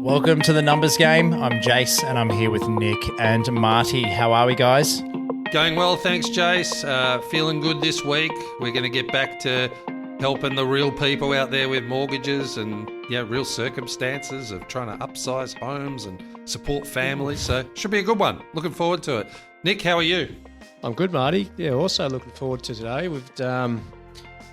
Welcome to the Numbers Game. I'm Jace and I'm here with Nick and Marty. How are we, guys? Going well, thanks, Jace. Feeling good this week. We're going to get back to helping the real people out there with mortgages and real circumstances of trying to upsize homes and support families. So should be a good one. Looking forward to it. Nick, how are you? I'm good, Marty. Yeah, also looking forward to today.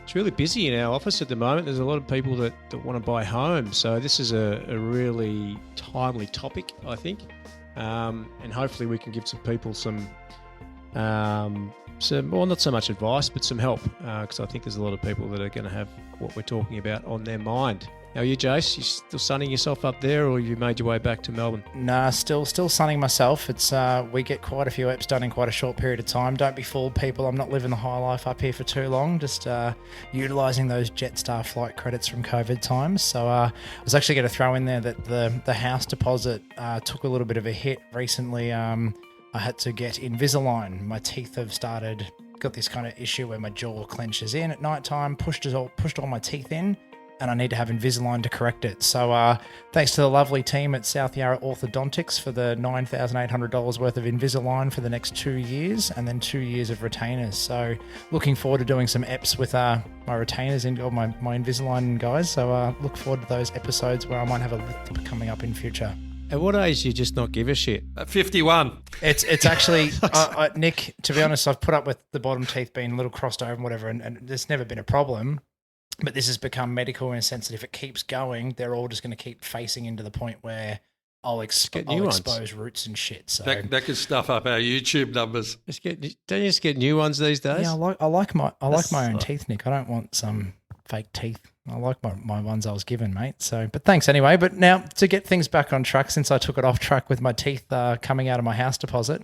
It's really busy in our office at the moment. There's a lot of people that want to buy homes. So this is a really timely topic, I think. And hopefully we can give some people some, well, not so much advice, but some help. Because I think there's a lot of people that are going to have what we're talking about on their mind. How are you, Jace? You still sunning yourself up there, or you made your way back to Melbourne? Nah, still sunning myself. It's we get quite a few eps done in quite a short period of time. Don't be fooled, people. I'm not living the high life up here for too long. Just utilising those Jetstar flight credits from COVID times. So I was actually going to throw in there that the house deposit took a little bit of a hit recently. I had to get Invisalign. My teeth have got this kind of issue where my jaw clenches in at night time. Pushed all my teeth in. And I need to have Invisalign to correct it. So thanks to the lovely team at South Yarra Orthodontics for the $9,800 worth of Invisalign for the next 2 years, and then 2 years of retainers. So looking forward to doing some eps with my retainers or my Invisalign guys. So look forward to those episodes where I might have a lip coming up in future. At what age do you just not give a shit? 51. It's actually, Nick, to be honest, I've put up with the bottom teeth being a little crossed over and whatever, and there's never been a problem. But this has become medical in a sense that if it keeps going, they're all just going to keep facing into the point where I'll expose roots and shit. So that could stuff up our YouTube numbers. Don't you just get new ones these days? Yeah, I like my own teeth, Nick. I don't want some fake teeth. I like my ones I was given, mate. So, but thanks anyway. But now to get things back on track, since I took it off track with my teeth coming out of my house deposit,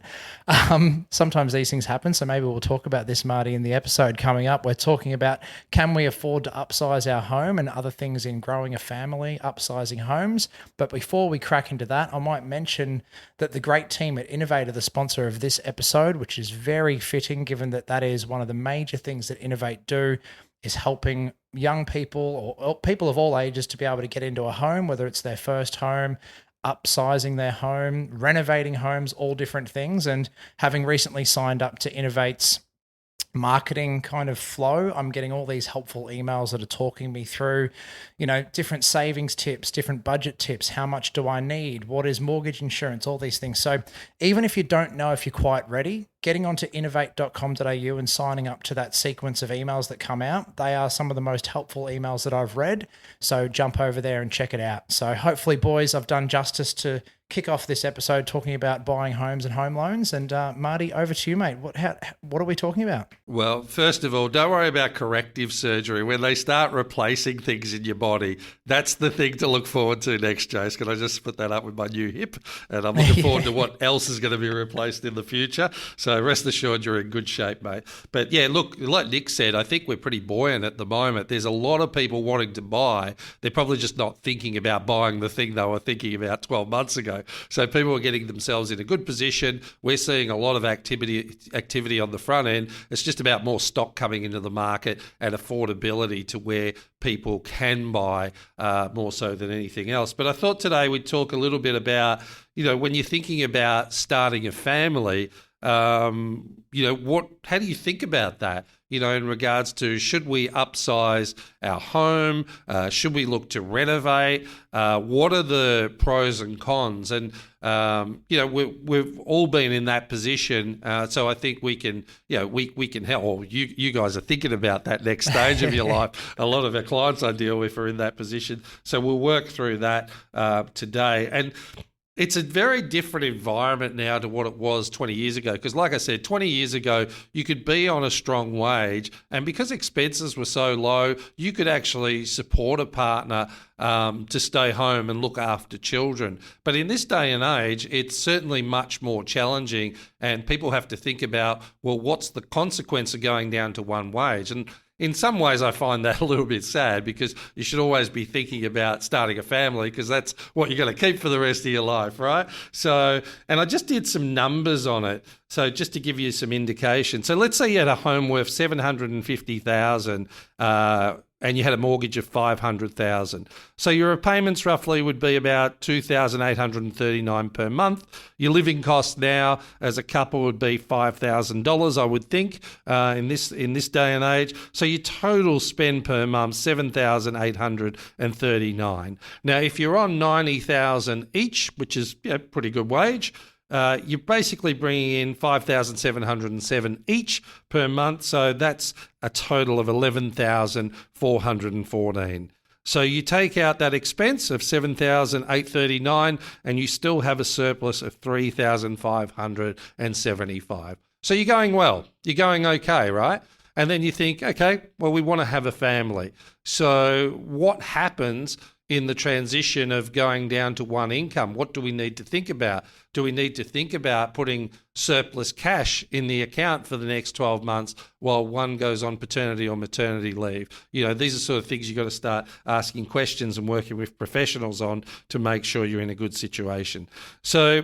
sometimes these things happen. So maybe we'll talk about this, Marty, in the episode coming up. We're talking about, can we afford to upsize our home and other things in growing a family, upsizing homes. But before we crack into that, I might mention that the great team at Innovate are the sponsor of this episode, which is very fitting given that is one of the major things that Innovate do, is helping young people or people of all ages to be able to get into a home, whether it's their first home, upsizing their home, renovating homes, all different things. And having recently signed up to Innovate's marketing kind of flow, I'm getting all these helpful emails that are talking me through, different savings tips, different budget tips. How much do I need? What is mortgage insurance? All these things. So even if you don't know if you're quite ready, getting onto innovate.com.au and signing up to that sequence of emails that come out, they are some of the most helpful emails that I've read. So jump over there and check it out. So hopefully, boys, I've done justice to kick off this episode talking about buying homes and home loans. And Marty, over to you, mate. What are we talking about? Well, first of all, don't worry about corrective surgery. When they start replacing things in your body, that's the thing to look forward to next, Jace. Can I just put that up with my new hip? And I'm looking forward to what else is going to be replaced in the future. So rest assured you're in good shape, mate. But yeah, look, like Nick said, I think we're pretty buoyant at the moment. There's a lot of people wanting to buy. They're probably just not thinking about buying the thing they were thinking about 12 months ago. So people are getting themselves in a good position. We're seeing a lot of activity on the front end. It's just about more stock coming into the market and affordability to where people can buy more so than anything else. But I thought today we'd talk a little bit about, when you're thinking about starting a family, how do you think about that? In regards to, should we upsize our home? Should we look to renovate? What are the pros and cons? And, we've all been in that position. So I think we can, we can help. Or you guys are thinking about that next stage of your life. A lot of our clients I deal with are in that position. So we'll work through that today. And it's a very different environment now to what it was 20 years ago. Because like I said, 20 years ago, you could be on a strong wage. And because expenses were so low, you could actually support a partner to stay home and look after children. But in this day and age, it's certainly much more challenging. And people have to think about, well, what's the consequence of going down to one wage? And in some ways, I find that a little bit sad, because you should always be thinking about starting a family, because that's what you're going to keep for the rest of your life, right? So, and I just did some numbers on it. So just to give you some indication. So let's say you had a home worth $750,000 and you had a mortgage of $500,000. So your repayments roughly would be about $2,839 per month. Your living costs now as a couple would be $5,000, I would think, in this day and age. So your total spend per month $7,839. Now, if you're on $90,000 each, which is pretty good wage, you're basically bringing in $5,707 each per month, so that's a total of $11,414. So you take out that expense of $7,839, and you still have a surplus of $3,575. So you're going well. You're going okay, right? And then you think, okay, well, we want to have a family. So what happens in the transition of going down to one income? What do we need to think about? Do we need to think about putting surplus cash in the account for the next 12 months while one goes on paternity or maternity leave? These are sort of things you've got to start asking questions and working with professionals on to make sure you're in a good situation. So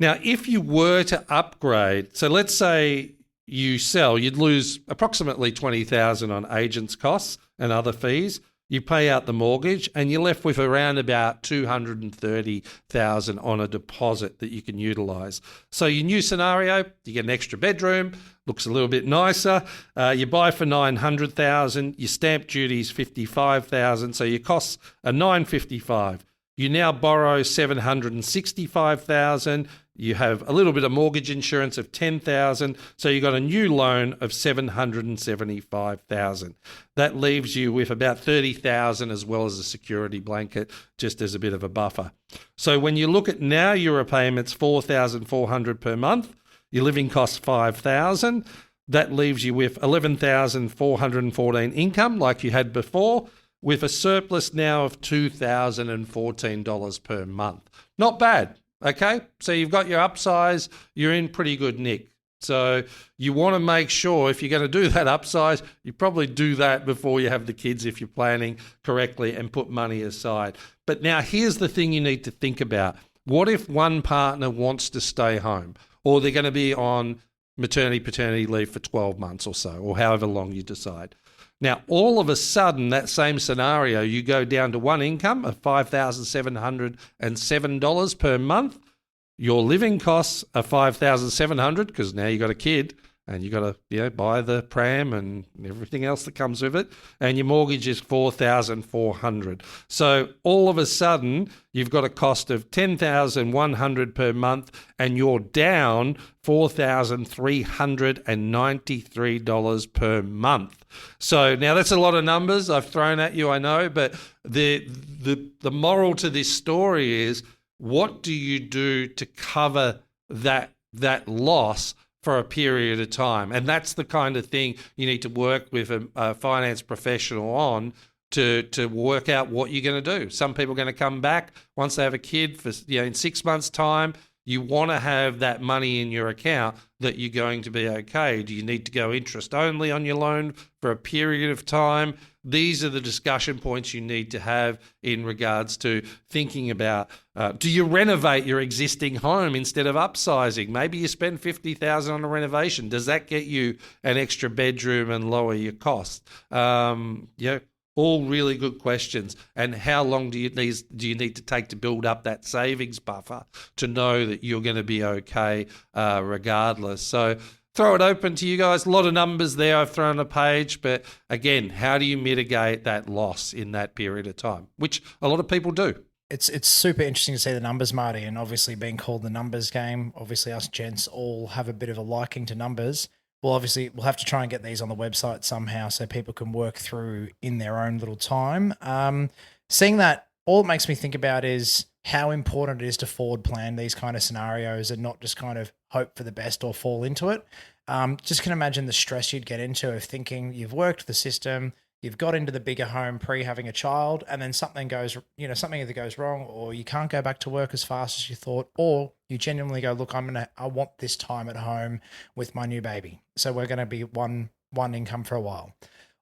now, if you were to upgrade, so let's say you sell, you'd lose approximately $20,000 on agents' costs and other fees. You pay out the mortgage, and you're left with around about $230,000 on a deposit that you can utilise. So your new scenario, you get an extra bedroom, looks a little bit nicer. You buy for $900,000. Your stamp duty is $55,000, so your costs are $955,000. You now borrow $765,000. You have a little bit of mortgage insurance of $10,000, so you got a new loan of $775,000. That leaves you with about $30,000 as well as a security blanket, just as a bit of a buffer. So when you look at now your repayments, $4,400 per month, your living costs $5,000. That leaves you with $11,414 income, like you had before, with a surplus now of $2,014 per month. Not bad, okay? So you've got your upsize, you're in pretty good nick. So you want to make sure if you're going to do that upsize, you probably do that before you have the kids if you're planning correctly and put money aside. But now here's the thing you need to think about. What if one partner wants to stay home, or they're going to be on paternity leave for 12 months or so, or however long you decide? Now, all of a sudden, that same scenario, you go down to one income of $5,707 per month. Your living costs are $5,700 because now you got a kid and you got to buy the pram and everything else that comes with it. And your mortgage is $4,400. So all of a sudden, you've got a cost of $10,100 per month, and you're down $4,393 per month. So now that's a lot of numbers I've thrown at you, I know, but the moral to this story is, what do you do to cover that loss for a period of time? And that's the kind of thing you need to work with a finance professional on to work out what you're going to do. Some people are going to come back once they have a kid for in 6 months' time. You want to have that money in your account that you're going to be okay. Do you need to go interest only on your loan for a period of time? These are the discussion points you need to have in regards to thinking about, do you renovate your existing home instead of upsizing? Maybe you spend $50,000 on a renovation. Does that get you an extra bedroom and lower your cost? All really good questions. And how long do you need to take to build up that savings buffer to know that you're going to be okay regardless? So throw it open to you guys. A lot of numbers there I've thrown on a page, but again, how do you mitigate that loss in that period of time, which a lot of people do? It's super interesting to see the numbers, Marty, and obviously being called the numbers game. Obviously us gents all have a bit of a liking to numbers. We'll have to try and get these on the website somehow so people can work through in their own little time. Seeing that, all it makes me think about is how important it is to forward plan these kind of scenarios and not just kind of hope for the best or fall into it. Just can imagine the stress you'd get into of thinking you've worked the system, you've got into the bigger home pre-having a child, and then something either goes wrong, or you can't go back to work as fast as you thought, or you genuinely go, look, I want this time at home with my new baby. So we're going to be one income for a while.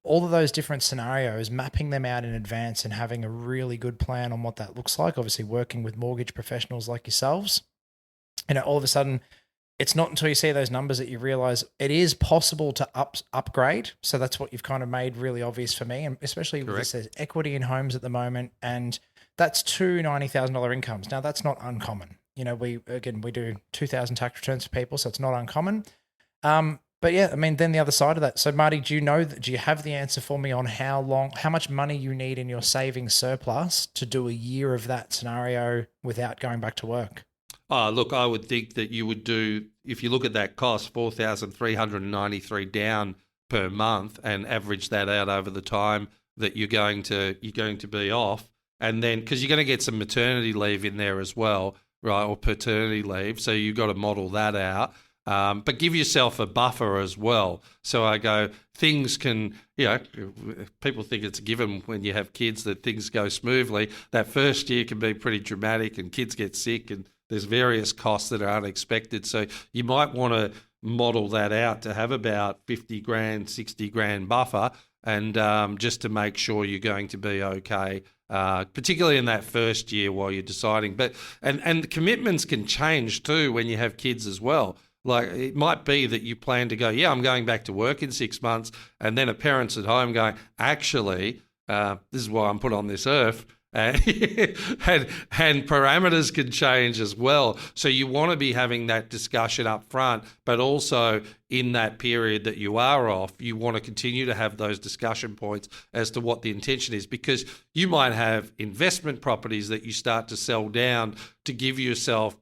All of those different scenarios, mapping them out in advance and having a really good plan on what that looks like, obviously working with mortgage professionals like yourselves. All of a sudden, it's not until you see those numbers that you realize it is possible to upgrade. So that's what you've kind of made really obvious for me, and especially with this, there's equity in homes at the moment, and that's two $90,000 incomes. Now that's not uncommon. We do 2,000 tax returns for people, so it's not uncommon. But yeah, I mean, then the other side of that. So Marty, do you have the answer for me on how much money you need in your savings surplus to do a year of that scenario without going back to work? Look, I would think that you would do, if you look at that cost, 4,393 down per month, and average that out over the time that you're going to be off, and then because you're going to get some maternity leave in there as well, right, or paternity leave, so you've got to model that out. But give yourself a buffer as well. So I go, things can, people think it's a given when you have kids that things go smoothly. That first year can be pretty dramatic, and kids get sick, and there's various costs that are unexpected. So you might want to model that out to have about 50 grand, 60 grand buffer, and just to make sure you're going to be okay, particularly in that first year while you're deciding. But and the commitments can change too when you have kids as well. Like, it might be that you plan to go, I'm going back to work in 6 months, and then a parent's at home going, actually, this is why I'm put on this earth, and parameters can change as well. So you want to be having that discussion up front, but also in that period that you are off, you want to continue to have those discussion points as to what the intention is, because you might have investment properties that you start to sell down to give yourself,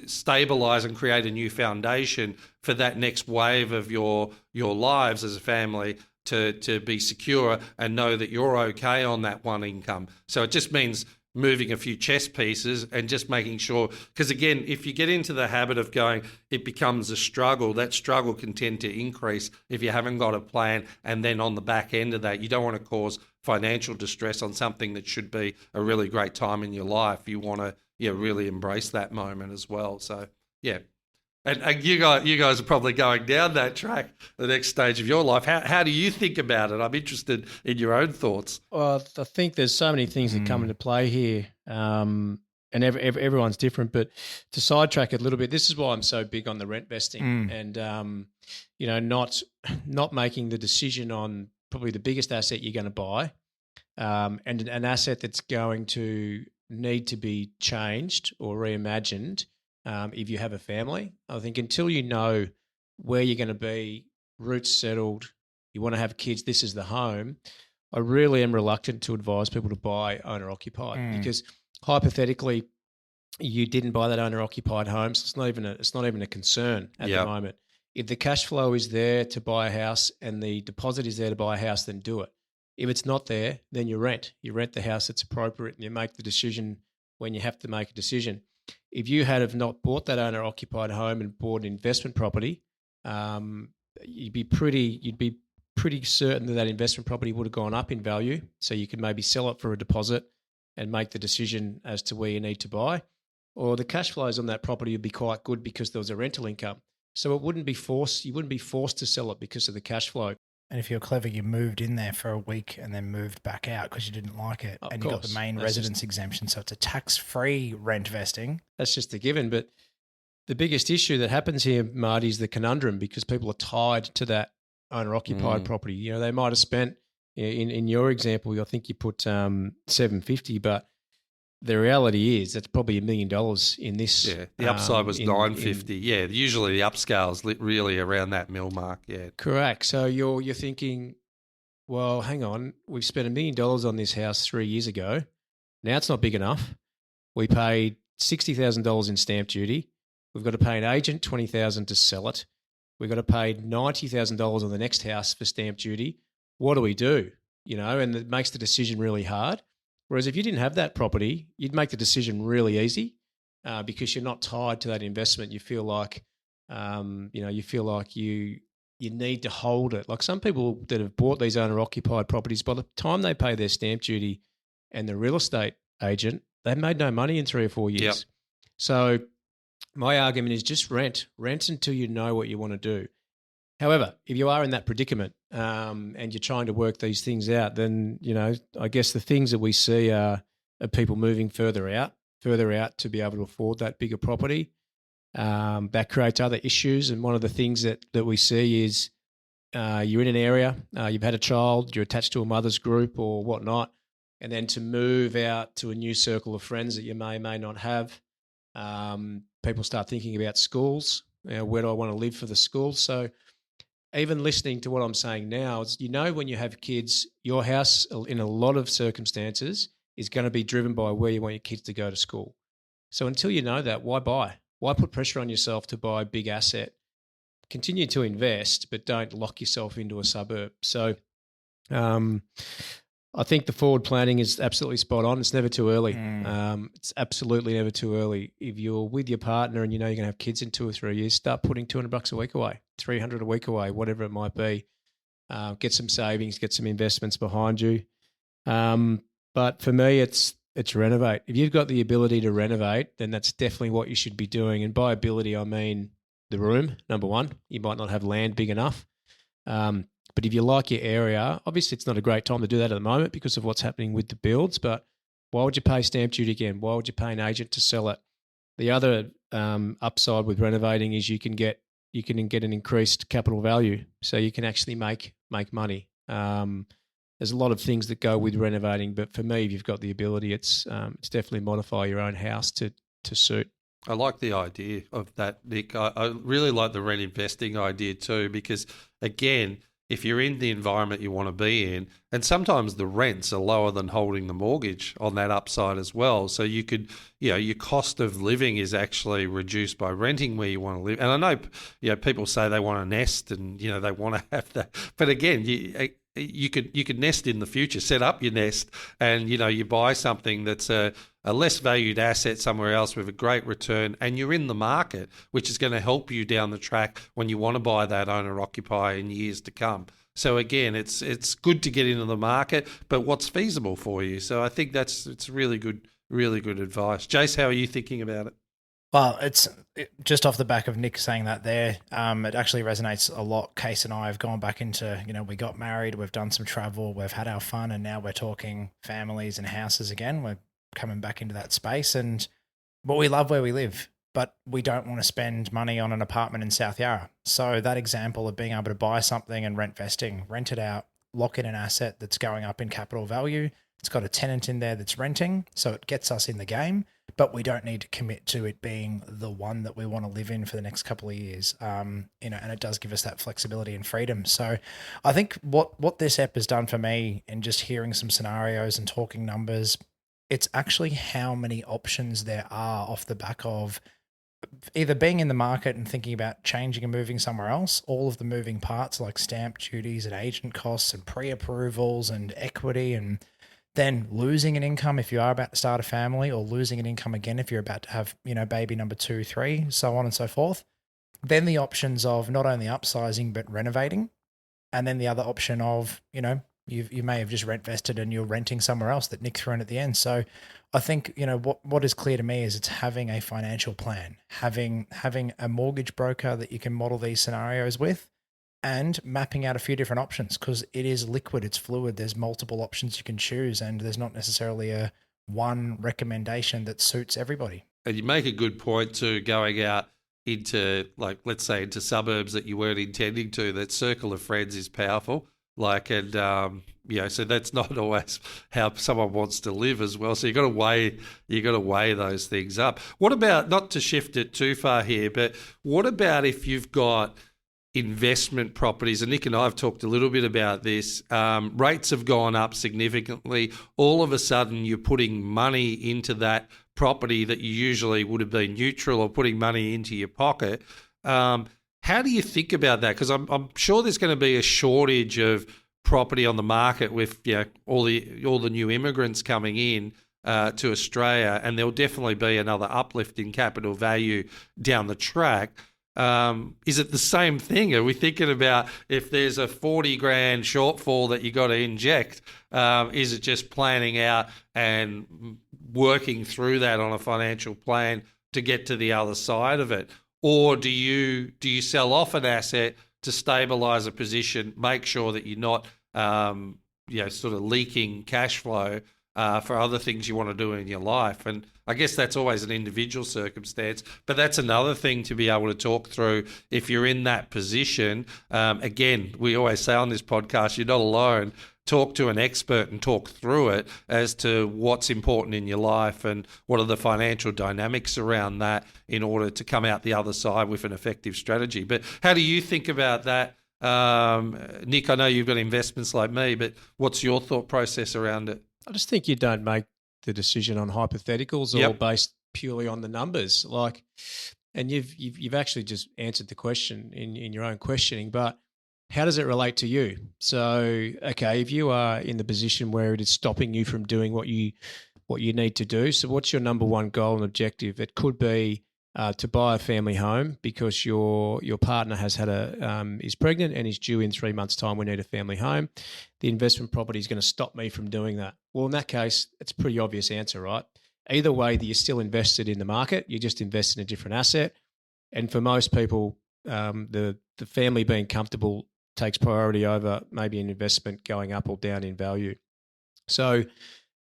stabilize and create a new foundation for that next wave of your lives as a family, to be secure and know that you're okay on that one income. So it just means moving a few chess pieces and just making sure, because again, if you get into the habit of going, it becomes a struggle, that struggle can tend to increase if you haven't got a plan. And then on the back end of that, you don't want to cause financial distress on something that should be a really great time in your life. You want to really embrace that moment as well. So, yeah. And you guys are probably going down that track, the next stage of your life. How do you think about it? I'm interested in your own thoughts. Well, I think there's so many things that come into play here, and everyone's different. But to sidetrack it a little bit, this is why I'm so big on the rent vesting, and not making the decision on probably the biggest asset you're going to buy, and an asset that's going to need to be changed or reimagined. If you have a family, I think until you know where you're going to be, roots settled, you want to have kids, this is the home, I really am reluctant to advise people to buy owner-occupied, because hypothetically you didn't buy that owner-occupied home, so it's not even a concern at the moment. If the cash flow is there to buy a house and the deposit is there to buy a house, then do it. If it's not there, then you rent. You rent the house that's appropriate, and you make the decision when you have to make a decision. If you have not bought that owner-occupied home and bought an investment property, you'd be pretty certain that investment property would have gone up in value. So you could maybe sell it for a deposit and make the decision as to where you need to buy. Or the cash flows on that property would be quite good because there was a rental income. So it wouldn't be forced. You wouldn't be forced to sell it because of the cash flow. And if you're clever, you moved in there for a week and then moved back out because you didn't like it. And you got the main residence exemption. So it's a tax-free rent vesting. That's just a given. But the biggest issue that happens here, Marty, is the conundrum, because people are tied to that owner-occupied property. They might have spent, in your example, I think you put $750, but the reality is that's probably $1 million in this. Yeah, the upside was $950. Usually the upscale is really around that mil mark. Yeah, correct. So you're thinking, well, hang on, we've spent $1 million on this house 3 years ago. Now it's not big enough. We paid $60,000 in stamp duty. We've got to pay an agent $20,000 to sell it. We've got to pay $90,000 on the next house for stamp duty. What do we do? And it makes the decision really hard. Whereas if you didn't have that property, you'd make the decision really easy because you're not tied to that investment. You feel like, you need to hold it. Like some people that have bought these owner-occupied properties, by the time they pay their stamp duty and the real estate agent, they've made no money in 3 or 4 years. Yep. So my argument is just rent until you know what you want to do. However, if you are in that predicament and you're trying to work these things out, then, I guess the things that we see are people moving further out to be able to afford that bigger property. That creates other issues. And one of the things that we see is you're in an area, you've had a child, you're attached to a mother's group or whatnot, and then to move out to a new circle of friends that you may not have. People start thinking about schools. Where do I want to live for the school? So even listening to what I'm saying now, is, when you have kids, your house in a lot of circumstances is going to be driven by where you want your kids to go to school. So until you know that, why buy? Why put pressure on yourself to buy a big asset? Continue to invest, but don't lock yourself into a suburb. So I think the forward planning is absolutely spot on. It's never too early. It's absolutely never too early. If you're with your partner and you're going to have kids in 2 or 3 years, start putting $200 a week away, $300 a week away, whatever it might be. Get some savings, get some investments behind you. But for me, it's renovate. If you've got the ability to renovate, then that's definitely what you should be doing. And by ability, I mean the room, number one. You might not have land big enough. But if you like your area, obviously it's not a great time to do that at the moment because of what's happening with the builds, but why would you pay stamp duty again? Why would you pay an agent to sell it? The other upside with renovating is you can get an increased capital value, so you can actually make money. There's a lot of things that go with renovating, but for me, if you've got the ability, it's definitely modify your own house to suit. I like the idea of that, Nick. I really like the rent investing idea too, because again, if you're in the environment you want to be in, and sometimes the rents are lower than holding the mortgage on that upside as well. So you could, your cost of living is actually reduced by renting where you want to live. And I know, people say they want to nest and, they want to have that. But again, you could nest in the future, set up your nest, and you buy something that's a less valued asset somewhere else with a great return, and you're in the market, which is going to help you down the track when you want to buy that owner occupier in years to come. So again, it's good to get into the market, but what's feasible for you? So I think it's really good advice. Jace, how are you thinking about it? Well, it's just off the back of Nick saying that there, it actually resonates a lot. Case and I have gone back into, we got married, we've done some travel, we've had our fun, and now we're talking families and houses again. We're coming back into that space, but we love where we live, but we don't want to spend money on an apartment in South Yarra. So that example of being able to buy something and rent it out, lock in an asset that's going up in capital value. It's got a tenant in there that's renting, so it gets us in the game, but we don't need to commit to it being the one that we want to live in for the next couple of years. And it does give us that flexibility and freedom. So I think what this app has done for me, and just hearing some scenarios and talking numbers, it's actually how many options there are off the back of either being in the market and thinking about changing and moving somewhere else, all of the moving parts like stamp duties and agent costs and pre-approvals and equity, and then losing an income if you are about to start a family, or losing an income again if you're about to have, baby number 2, 3, so on and so forth. Then the options of not only upsizing but renovating, and then the other option of, you may have just rent vested and you're renting somewhere else that Nick threw in at the end. So I think, what is clear to me is it's having a financial plan, having a mortgage broker that you can model these scenarios with, and mapping out a few different options, because it is liquid, it's fluid. There's multiple options you can choose, and there's not necessarily a one recommendation that suits everybody. And you make a good point too, going out into, let's say, into suburbs that you weren't intending to. That circle of friends is powerful. So that's not always how someone wants to live as well. So you got to weigh those things up. What about, not to shift it too far here, but what about if you've got investment properties? And Nick and I have talked a little bit about this. Rates have gone up significantly. All of a sudden, you're putting money into that property that you usually would have been neutral, or putting money into your pocket. How do you think about that? Because I'm sure there's going to be a shortage of property on the market with all the new immigrants coming in to Australia, and there'll definitely be another uplift in capital value down the track. Is it the same thing? Are we thinking about, if there's a 40 grand shortfall that you got to inject, is it just planning out and working through that on a financial plan to get to the other side of it? Or do you sell off an asset to stabilise a position, make sure that you're not sort of leaking cash flow for other things you want to do in your life? And I guess that's always an individual circumstance, but that's another thing to be able to talk through if you're in that position. Again, we always say on this podcast, you're not alone. Talk to an expert and talk through it as to what's important in your life and what are the financial dynamics around that in order to come out the other side with an effective strategy. But how do you think about that? Nick, I know you've got investments like me, but what's your thought process around it? I just think you don't make the decision on hypotheticals or based purely on the numbers. And you've actually just answered the question in your own questioning, but how does it relate to you? So, okay, if you are in the position where it is stopping you from doing what you need to do, so what's your number one goal and objective? It could be to buy a family home because your partner has had is pregnant and is due in 3 months' time. We need a family home. The investment property is going to stop me from doing that. Well, in that case, it's a pretty obvious answer, right? Either way, that you're still invested in the market. You just invest in a different asset. And for most people, the family being comfortable takes priority over maybe an investment going up or down in value. So,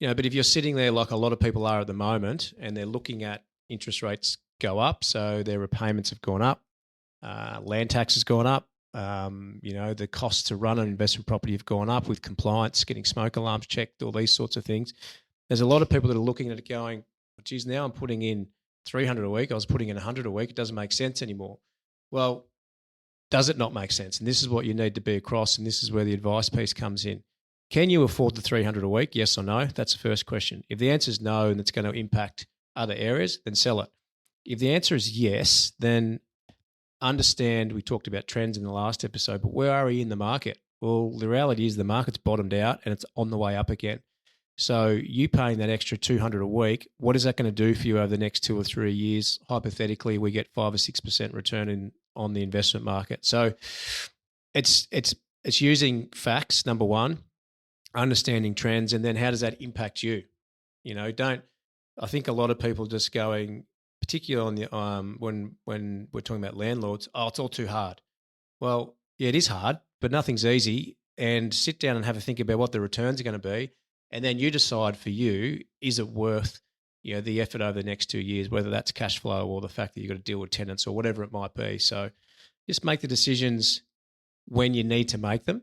but if you're sitting there like a lot of people are at the moment and they're looking at interest rates go up, so their repayments have gone up, land tax has gone up, the costs to run an investment property have gone up with compliance, getting smoke alarms checked, all these sorts of things. There's a lot of people that are looking at it going, geez, now I'm putting in 300 a week, I was putting in 100 a week, it doesn't make sense anymore. Well, does it not make sense? And this is what you need to be across, and this is where the advice piece comes in. Can you afford the 300 a week? Yes or no? That's the first question. If the answer is no and it's going to impact other areas, then sell it. If the answer is yes, then understand, we talked about trends in the last episode, but where are we in the market? Well, the reality is the market's bottomed out and it's on the way up again. So you paying that extra 200 a week, what is that going to do for you over the next 2 or 3 years? Hypothetically, we get 5 or 6% return on the investment market. So it's using facts, number one, understanding trends, and then how does that impact you? I think a lot of people just going, particularly on the when we're talking about landlords, it's all too hard. Well, yeah, it is hard, but nothing's easy. And sit down and have a think about what the returns are going to be, and then you decide for you, is it worth the effort over the next 2 years, whether that's cash flow or the fact that you've got to deal with tenants or whatever it might be. So just make the decisions when you need to make them,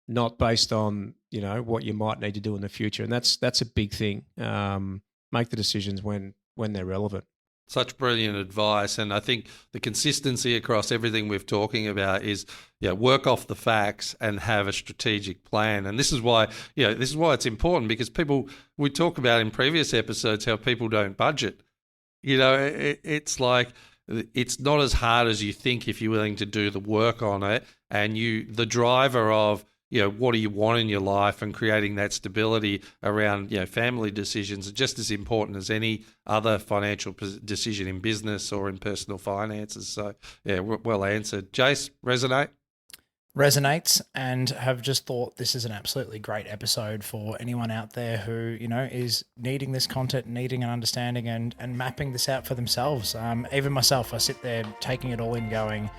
not based on what you might need to do in the future. And that's a big thing. Make the decisions when they're relevant. Such brilliant advice. And I think the consistency across everything we're talking about is work off the facts and have a strategic plan. And this is why it's important, because we talk about in previous episodes how people don't budget. It's like it's not as hard as you think if you're willing to do the work on it. And the driver of what do you want in your life and creating that stability around, family decisions are just as important as any other financial decision in business or in personal finances. So, well answered. Jace, resonate? Resonates, and have just thought this is an absolutely great episode for anyone out there who, is needing this content, needing an understanding and mapping this out for themselves. Even myself, I sit there taking it all in going,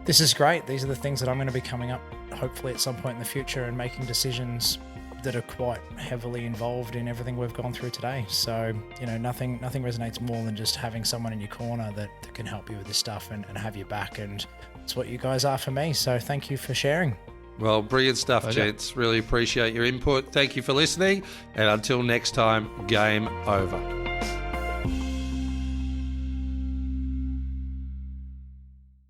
this is great. These are the things that I'm going to be coming up hopefully at some point in the future and making decisions that are quite heavily involved in everything we've gone through today. So, nothing resonates more than just having someone in your corner that can help you with this stuff and have your back. And it's what you guys are for me. So thank you for sharing. Well, brilliant stuff, gents. Really appreciate your input. Thank you for listening. And until next time, game over.